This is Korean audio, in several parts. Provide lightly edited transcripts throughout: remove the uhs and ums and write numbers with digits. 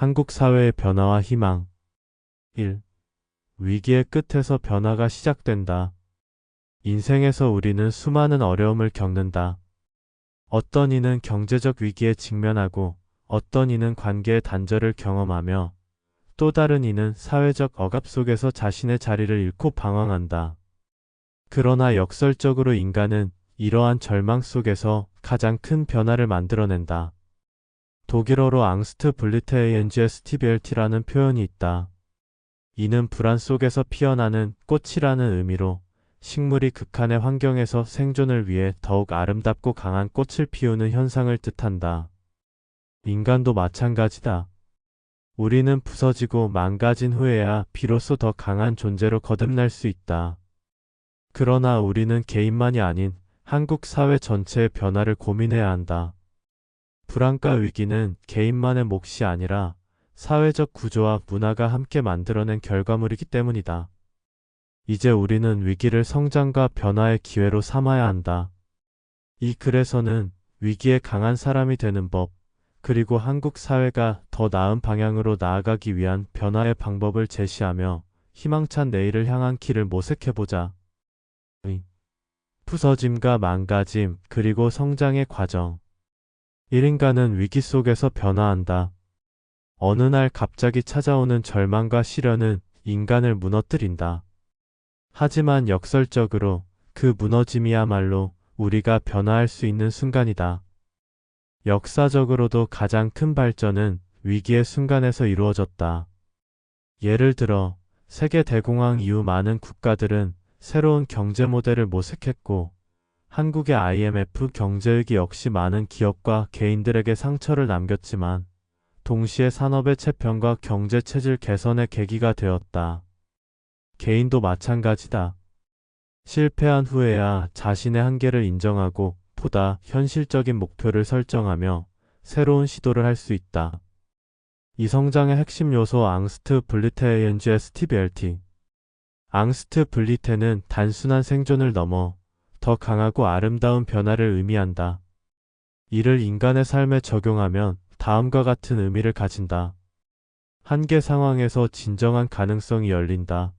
한국 사회의 변화와 희망. 1. 위기의 끝에서 변화가 시작된다. 인생에서 우리는 수많은 어려움을 겪는다. 어떤 이는 경제적 위기에 직면하고 어떤 이는 관계의 단절을 경험하며 또 다른 이는 사회적 억압 속에서 자신의 자리를 잃고 방황한다. 그러나 역설적으로 인간은 이러한 절망 속에서 가장 큰 변화를 만들어낸다. 독일어로 앙스트 블리테이엔지의 스티비엘티라는 표현이 있다. 이는 불안 속에서 피어나는 꽃이라는 의미로 식물이 극한의 환경에서 생존을 위해 더욱 아름답고 강한 꽃을 피우는 현상을 뜻한다. 인간도 마찬가지다. 우리는 부서지고 망가진 후에야 비로소 더 강한 존재로 거듭날 수 있다. 그러나 우리는 개인만이 아닌 한국 사회 전체의 변화를 고민해야 한다. 불안과 위기는 개인만의 몫이 아니라 사회적 구조와 문화가 함께 만들어낸 결과물이기 때문이다. 이제 우리는 위기를 성장과 변화의 기회로 삼아야 한다. 이 글에서는 위기에 강한 사람이 되는 법, 그리고 한국 사회가 더 나은 방향으로 나아가기 위한 변화의 방법을 제시하며 희망찬 내일을 향한 길을 모색해보자. 부서짐과 망가짐, 그리고 성장의 과정. 1인간은 위기 속에서 변화한다. 어느 날 갑자기 찾아오는 절망과 시련은 인간을 무너뜨린다. 하지만 역설적으로 그 무너짐이야말로 우리가 변화할 수 있는 순간이다. 역사적으로도 가장 큰 발전은 위기의 순간에서 이루어졌다. 예를 들어 세계 대공황 이후 많은 국가들은 새로운 경제 모델을 모색했고 한국의 IMF 경제위기 역시 많은 기업과 개인들에게 상처를 남겼지만 동시에 산업의 재편과 경제 체질 개선의 계기가 되었다. 개인도 마찬가지다. 실패한 후에야 자신의 한계를 인정하고 보다 현실적인 목표를 설정하며 새로운 시도를 할 수 있다. 이 성장의 핵심 요소 앙스트 블리테이엔지의 스티비엘티. 앙스트 블리테는 단순한 생존을 넘어 더 강하고 아름다운 변화를 의미한다. 이를 인간의 삶에 적용하면 다음과 같은 의미를 가진다. 한계 상황에서 진정한 가능성이 열린다.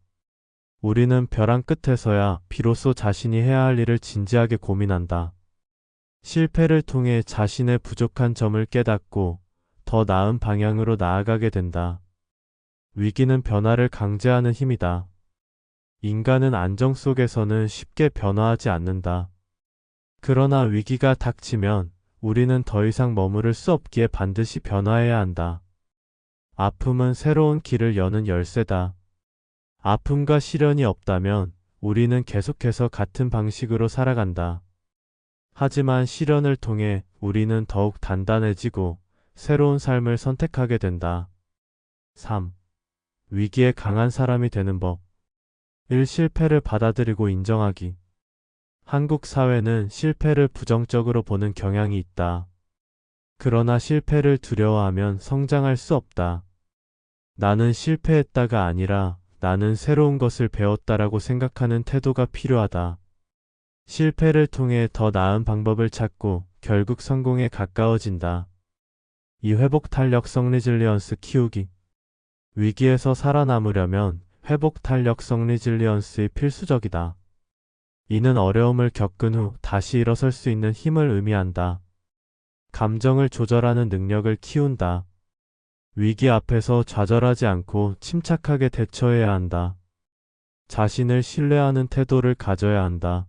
우리는 벼랑 끝에서야 비로소 자신이 해야 할 일을 진지하게 고민한다. 실패를 통해 자신의 부족한 점을 깨닫고 더 나은 방향으로 나아가게 된다. 위기는 변화를 강제하는 힘이다. 인간은 안정 속에서는 쉽게 변화하지 않는다. 그러나 위기가 닥치면 우리는 더 이상 머무를 수 없기에 반드시 변화해야 한다. 아픔은 새로운 길을 여는 열쇠다. 아픔과 시련이 없다면 우리는 계속해서 같은 방식으로 살아간다. 하지만 시련을 통해 우리는 더욱 단단해지고 새로운 삶을 선택하게 된다. 3. 위기에 강한 사람이 되는 법. 1. 실패를 받아들이고 인정하기. 한국 사회는 실패를 부정적으로 보는 경향이 있다. 그러나 실패를 두려워하면 성장할 수 없다. 나는 실패했다가 아니라 나는 새로운 것을 배웠다라고 생각하는 태도가 필요하다. 실패를 통해 더 나은 방법을 찾고 결국 성공에 가까워진다. 이 회복 탄력성 리질리언스 키우기. 위기에서 살아남으려면 회복 탄력성 리질리언스의 필수적이다. 이는 어려움을 겪은 후 다시 일어설 수 있는 힘을 의미한다. 감정을 조절하는 능력을 키운다. 위기 앞에서 좌절하지 않고 침착하게 대처해야 한다. 자신을 신뢰하는 태도를 가져야 한다.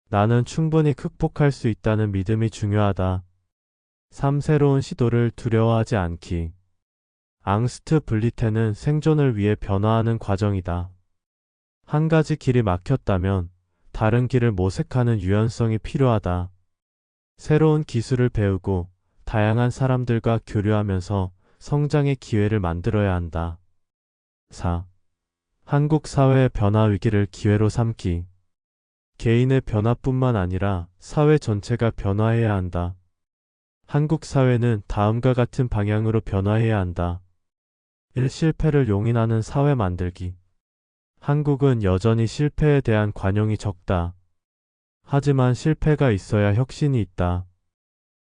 나는 충분히 극복할 수 있다는 믿음이 중요하다. 3. 새로운 시도를 두려워하지 않기. 앙스트 블리테는 생존을 위해 변화하는 과정이다. 한 가지 길이 막혔다면 다른 길을 모색하는 유연성이 필요하다. 새로운 기술을 배우고 다양한 사람들과 교류하면서 성장의 기회를 만들어야 한다. 4. 한국 사회의 변화 위기를 기회로 삼기. 개인의 변화뿐만 아니라 사회 전체가 변화해야 한다. 한국 사회는 다음과 같은 방향으로 변화해야 한다. 1. 실패를 용인하는 사회 만들기. 한국은 여전히 실패에 대한 관용이 적다. 하지만 실패가 있어야 혁신이 있다.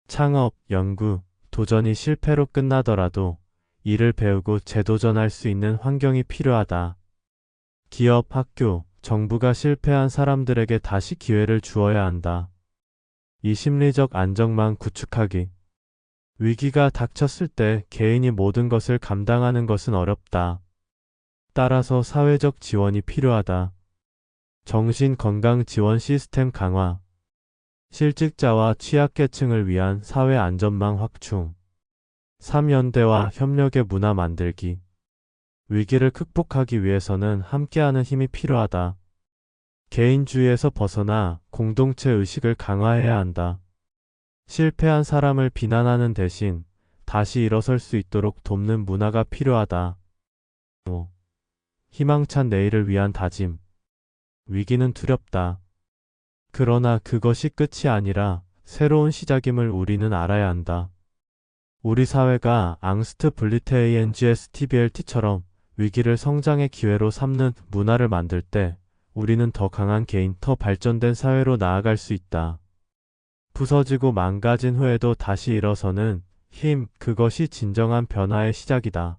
창업, 연구, 도전이 실패로 끝나더라도 일을 배우고 재도전할 수 있는 환경이 필요하다. 기업, 학교, 정부가 실패한 사람들에게 다시 기회를 주어야 한다. 이 심리적 안정망 구축하기. 위기가 닥쳤을 때 개인이 모든 것을 감당하는 것은 어렵다. 따라서 사회적 지원이 필요하다. 정신건강 지원 시스템 강화. 실직자와 취약계층을 위한 사회 안전망 확충. 3연대와 협력의 문화 만들기. 위기를 극복하기 위해서는 함께하는 힘이 필요하다. 개인주의에서 벗어나 공동체 의식을 강화해야 한다. 실패한 사람을 비난하는 대신 다시 일어설 수 있도록 돕는 문화가 필요하다. 5. 희망찬 내일을 위한 다짐. 위기는 두렵다. 그러나 그것이 끝이 아니라 새로운 시작임을 우리는 알아야 한다. 우리 사회가 앙스트 블리테이엔지에스 TBLT처럼 위기를 성장의 기회로 삼는 문화를 만들 때 우리는 더 강한 개인, 더 발전된 사회로 나아갈 수 있다. 부서지고 망가진 후에도 다시 일어서는 힘, 그것이 진정한 변화의 시작이다.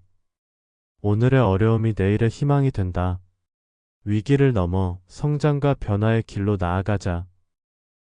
오늘의 어려움이 내일의 희망이 된다. 위기를 넘어 성장과 변화의 길로 나아가자.